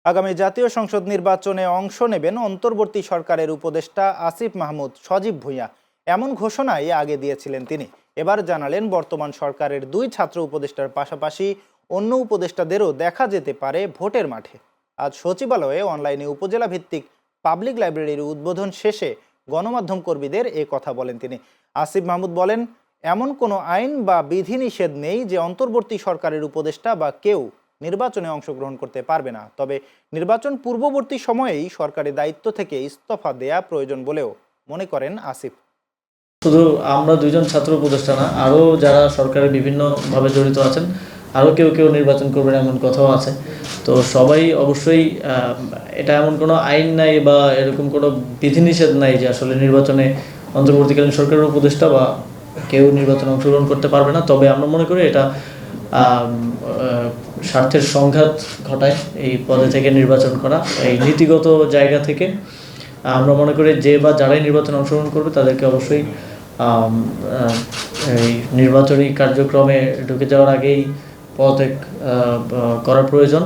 আগামী জাতীয় সংসদ নির্বাচনে অংশ নেবেন অন্তর্বর্তী সরকারের উপদেষ্টা আসিফ মাহমুদ সজীব ভুঁইয়া। এমন ঘোষণাই আগে দিয়েছিলেন তিনি। এবার জানালেন বর্তমান সরকারের দুই ছাত্র উপদেষ্টার পাশাপাশি অন্য উপদেষ্টাদেরও দেখা যেতে পারে ভোটের মাঠে। আজ সচিবালয়ে অনলাইনে উপজেলা ভিত্তিক পাবলিক লাইব্রেরির উদ্বোধন শেষে গণমাধ্যম কর্মীদের এ কথা বলেন তিনি। আসিফ মাহমুদ বলেন, এমন কোনো আইন বা বিধিনিষেধ নেই যে অন্তর্বর্তী সরকারের উপদেষ্টা বা কেউ নির্বাচনে অংশগ্রহণ করতে পারবে না। তবে নির্বাচন পূর্ববর্তী সময়েই সরকারি দায়িত্ব থেকে ইস্তফা দেয়া প্রয়োজন বলেও মনে করেন আসিফ। শুধু আমরা দুইজন ছাত্র উপদেষ্টা না, আরও যারা সরকারের বিভিন্নভাবে জড়িত আছেন, আরও কেউ কেউ নির্বাচন করবেন এমন কথাও আছে। তো সবাই অবশ্যই, এটা এমন কোনো আইন নাই বা এরকম কোনো বিধিনিষেধ নাই যে আসলে নির্বাচনে অন্তর্বর্তীকালীন সরকারের উপদেষ্টা বা কেউ নির্বাচনে অংশগ্রহণ করতে পারবে না। তবে আমরা মনে করি এটা স্বার্থের সংঘাত ঘটায় এই পদে থেকে নির্বাচন করা। এই নীতিগত জায়গা থেকে আমরা মনে করি যে বা যারাই নির্বাচনে অংশগ্রহণ করবে তাদেরকে অবশ্যই এই নির্বাচনী কার্যক্রমে ঢুকে যাওয়ার আগেই পদত্যাগ করার প্রয়োজন।